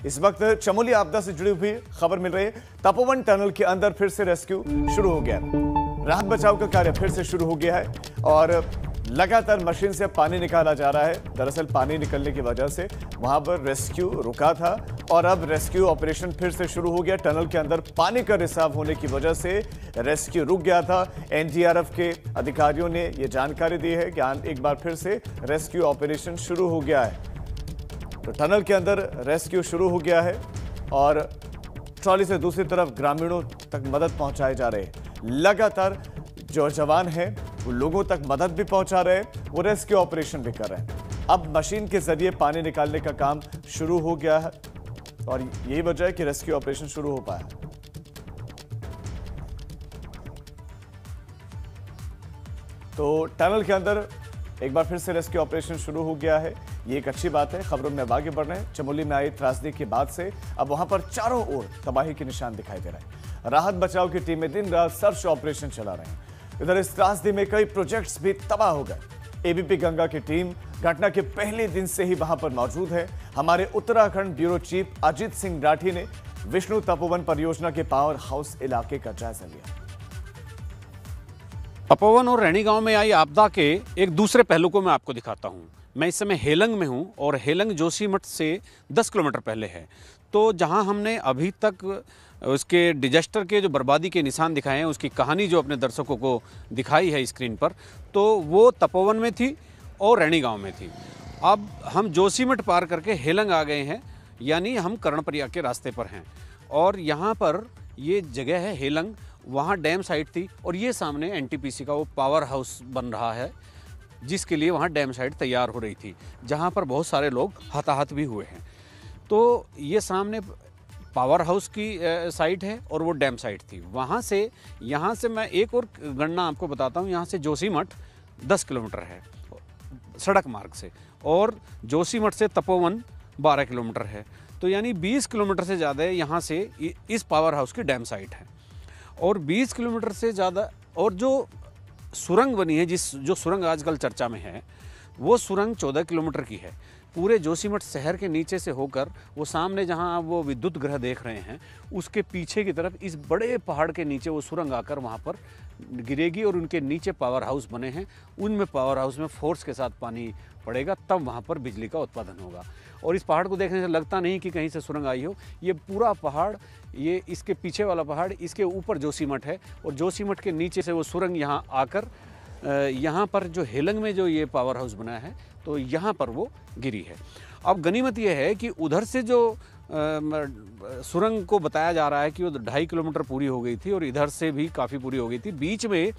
इस वक्त चमोली आपदा से जुड़ी हुई खबर मिल रही है। तपोवन टनल के अंदर फिर से रेस्क्यू शुरू हो गया है। राहत बचाव का कार्य फिर से शुरू हो गया है और लगातार मशीन से पानी निकाला जा रहा है। दरअसल पानी निकलने की वजह से वहां पर रेस्क्यू रुका था और अब रेस्क्यू ऑपरेशन फिर से शुरू हो गया। टनल के अंदर पानी का रिसाव होने की वजह से रेस्क्यू रुक गया था। एनडीआरएफ के अधिकारियों ने यह जानकारी दी है कि एक बार फिर से रेस्क्यू ऑपरेशन शुरू हो गया है। तो टनल के अंदर रेस्क्यू शुरू हो गया है और ट्रॉली से दूसरी तरफ ग्रामीणों तक मदद पहुंचाए जा रहे हैं। लगातार जो जवान हैं वो लोगों तक मदद भी पहुंचा रहे हैं, वो रेस्क्यू ऑपरेशन भी कर रहे हैं। अब मशीन के जरिए पानी निकालने का काम शुरू हो गया है और यही वजह है कि रेस्क्यू ऑपरेशन शुरू हो पाया। तो टनल के अंदर एक बार फिर से रेस्क्यू ऑपरेशन शुरू हो गया है, ये एक अच्छी बात है। खबरों में अब आगे बढ़ रहे हैं। चमोली में आई त्रासदी के बाद से अब वहां पर चारों ओर तबाही के निशान दिखाई दे रहे हैं। राहत बचाव की टीमें दिन रात सर्च ऑपरेशन चला रहे हैं। इधर इस त्रासदी में कई प्रोजेक्ट्स भी तबाह हो गए। एबीपी गंगा की टीम घटना के पहले दिन से ही वहां पर मौजूद है। हमारे उत्तराखंड ब्यूरो चीफ अजीत सिंह राठी ने विष्णु तपोवन परियोजना के पावर हाउस इलाके का जायजा लिया। तपोवन और रैणी गांव में आई आपदा के एक दूसरे पहलू को मैं आपको दिखाता हूं। मैं इस समय हेलंग में हूं और हेलंग जोशीमठ से 10 किलोमीटर पहले है। तो जहां हमने अभी तक उसके डिजास्टर के जो बर्बादी के निशान दिखाए हैं, उसकी कहानी जो अपने दर्शकों को दिखाई है स्क्रीन पर, तो वो तपोवन में थी और रैणी गांव में थी। अब हम जोशीमठ पार करके हेलंग आ गए हैं, यानी हम कर्णप्रयाग के रास्ते पर हैं। और यहाँ पर ये जगह है हेलंग, वहाँ डैम साइट थी और ये सामने एनटीपीसी का वो पावर हाउस बन रहा है, जिसके लिए वहाँ डैम साइट तैयार हो रही थी, जहाँ पर बहुत सारे लोग हताहत भी हुए हैं। तो ये सामने पावर हाउस की साइट है और वो डैम साइट थी। वहाँ से यहाँ से मैं एक और गणना आपको बताता हूँ। यहाँ से जोशीमठ 10 किलोमीटर है सड़क मार्ग से और जोशीमठ से तपोवन 12 किलोमीटर है। तो यानी 20 किलोमीटर से ज़्यादा यहाँ से इस पावर हाउस की डैम साइट है। और 20 किलोमीटर से ज़्यादा और जो सुरंग बनी है, जो सुरंग आजकल चर्चा में है, वो सुरंग 14 किलोमीटर की है। पूरे जोशीमठ शहर के नीचे से होकर वो सामने जहां आप वो विद्युत गृह देख रहे हैं, उसके पीछे की तरफ इस बड़े पहाड़ के नीचे वो सुरंग आकर वहां पर गिरेगी और उनके नीचे पावर हाउस बने हैं। उनमें पावर हाउस में फोर्स के साथ पानी पड़ेगा, तब वहाँ पर बिजली का उत्पादन होगा। और इस पहाड़ को देखने से लगता नहीं कि कहीं से सुरंग आई हो। ये पूरा पहाड़, ये इसके पीछे वाला पहाड़, इसके ऊपर जोशीमठ है और जोशीमठ के नीचे से वो सुरंग यहाँ आकर यहाँ पर जो हेलंग में जो ये पावर हाउस बना है, तो यहाँ पर वो गिरी है। अब गनीमत ये है कि उधर से जो सुरंग को बताया जा रहा है कि वो 2.5 किलोमीटर पूरी हो गई थी और इधर से भी काफ़ी पूरी हो गई थी, बीच में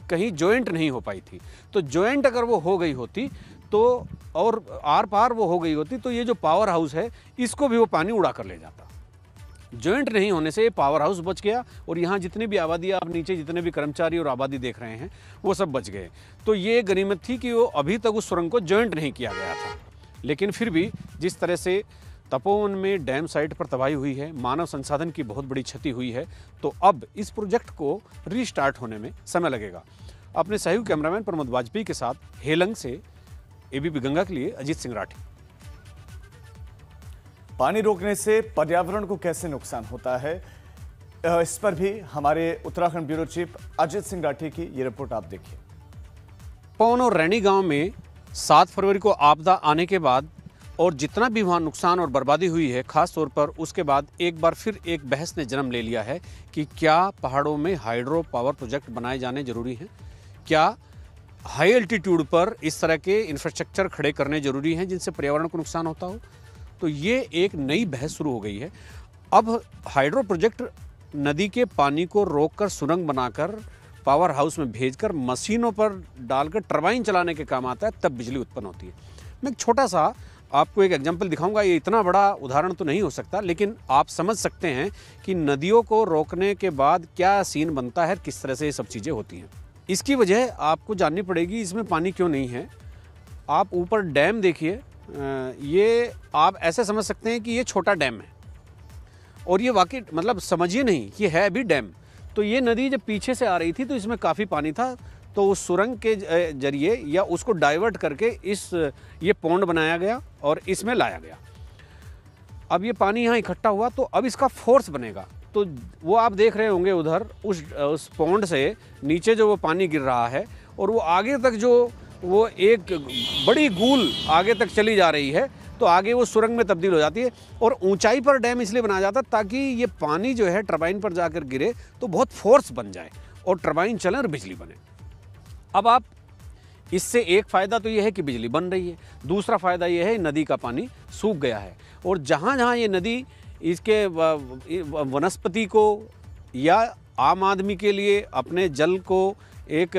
कहीं जॉइंट नहीं हो पाई थी। तो जॉइंट अगर वो हो गई होती तो और आर पार वो हो गई होती, तो ये जो पावर हाउस है इसको भी वो पानी उड़ा कर ले जाता। जॉइंट नहीं होने से ये पावर हाउस बच गया और यहाँ जितनी भी आबादी, आप नीचे जितने भी कर्मचारी और आबादी देख रहे हैं, वो सब बच गए। तो ये गनीमत थी कि वो अभी तक उस सुरंग को जॉइंट नहीं किया गया था। लेकिन फिर भी जिस तरह से तपोवन में डैम साइट पर तबाही हुई है, मानव संसाधन की बहुत बड़ी क्षति हुई है, तो अब इस प्रोजेक्ट को रीस्टार्ट होने में समय लगेगा। अपने सहयोगी कैमरामैन प्रमोद वाजपेयी के साथ हेलंग से एबीपी गंगा के लिए अजीत सिंह राठी। पानी रोकने से पर्यावरण को कैसे नुकसान होता है, इस पर भी हमारे उत्तराखंड ब्यूरो चीफ अजीत सिंह राठी की ये रिपोर्ट आप देखिए। तपोवन और रैणी गांव में 7 फरवरी को आपदा आने के बाद और जितना भी वहाँ नुकसान और बर्बादी हुई है, खास तौर पर उसके बाद एक बार फिर एक बहस ने जन्म ले लिया है कि क्या पहाड़ों में हाइड्रो पावर प्रोजेक्ट बनाए जाने जरूरी हैं, क्या हाई एल्टीट्यूड पर इस तरह के इंफ्रास्ट्रक्चर खड़े करने जरूरी हैं जिनसे पर्यावरण को नुकसान होता हो। तो ये एक नई बहस शुरू हो गई है। अब हाइड्रो प्रोजेक्ट नदी के पानी को रोककर सुरंग बनाकर पावर हाउस में भेजकर मशीनों पर डालकर टरबाइन चलाने के काम आता है, तब बिजली उत्पन्न होती है। मैं एक छोटा सा आपको एक एग्जाम्पल दिखाऊंगा। ये इतना बड़ा उदाहरण तो नहीं हो सकता, लेकिन आप समझ सकते हैं कि नदियों को रोकने के बाद क्या सीन बनता है, किस तरह से ये सब चीज़ें होती हैं। इसकी वजह आपको जाननी पड़ेगी, इसमें पानी क्यों नहीं है। आप ऊपर डैम देखिए, ये आप ऐसे समझ सकते हैं कि ये छोटा डैम है और ये वाकई मतलब समझिए नहीं, ये है अभी डैम। तो ये नदी जब पीछे से आ रही थी तो इसमें काफ़ी पानी था, तो उस सुरंग के जरिए या उसको डाइवर्ट करके ये पौंड बनाया गया और इसमें लाया गया। अब ये पानी यहाँ इकट्ठा हुआ तो अब इसका फोर्स बनेगा, तो वो आप देख रहे होंगे उधर उस पॉन्ड से नीचे जो वो पानी गिर रहा है और वो आगे तक जो वो एक बड़ी गूल आगे तक चली जा रही है, तो आगे वो सुरंग में तब्दील हो जाती है। और ऊंचाई पर डैम इसलिए बनाया जाता है ताकि ये पानी जो है टरबाइन पर जाकर गिरे तो बहुत फोर्स बन जाए और टरबाइन चले और बिजली बने। अब आप इससे एक फ़ायदा तो ये है कि बिजली बन रही है, दूसरा फ़ायदा ये है नदी का पानी सूख गया है और जहाँ जहाँ ये नदी इसके वनस्पति को या आम आदमी के लिए अपने जल को एक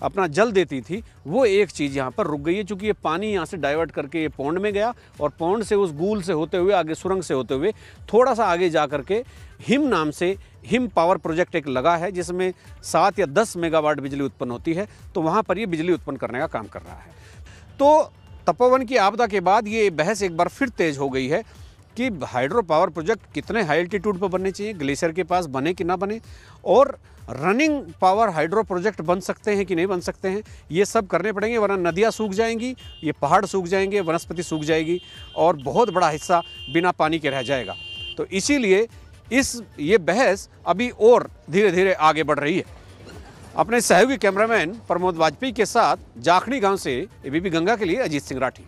अपना जल देती थी, वो एक चीज़ यहाँ पर रुक गई है, क्योंकि ये पानी यहाँ से डाइवर्ट करके ये पौंड में गया और पौंड से उस गूल से होते हुए आगे सुरंग से होते हुए थोड़ा सा आगे जा करके हिम नाम से हिम पावर प्रोजेक्ट एक लगा है जिसमें 7 या 10 मेगावाट बिजली उत्पन्न होती है, तो वहाँ पर ये बिजली उत्पन्न करने का काम कर रहा है। तो तपोवन की आपदा के बाद ये बहस एक बार फिर तेज हो गई है कि हाइड्रो पावर प्रोजेक्ट कितने हाई एल्टीट्यूड पर बनने चाहिए, ग्लेशियर के पास बने कि ना बने, और रनिंग पावर हाइड्रो प्रोजेक्ट बन सकते हैं कि नहीं बन सकते हैं, ये सब करने पड़ेंगे, वरना नदियाँ सूख जाएंगी, ये पहाड़ सूख जाएंगे, वनस्पति सूख जाएगी और बहुत बड़ा हिस्सा बिना पानी के रह जाएगा। तो इसीलिए ये बहस अभी और धीरे धीरे आगे बढ़ रही है। अपने सहयोगी कैमरामैन प्रमोद वाजपेयी के साथ जाखड़ी गांव से एबीपी गंगा के लिए अजीत सिंह राठी।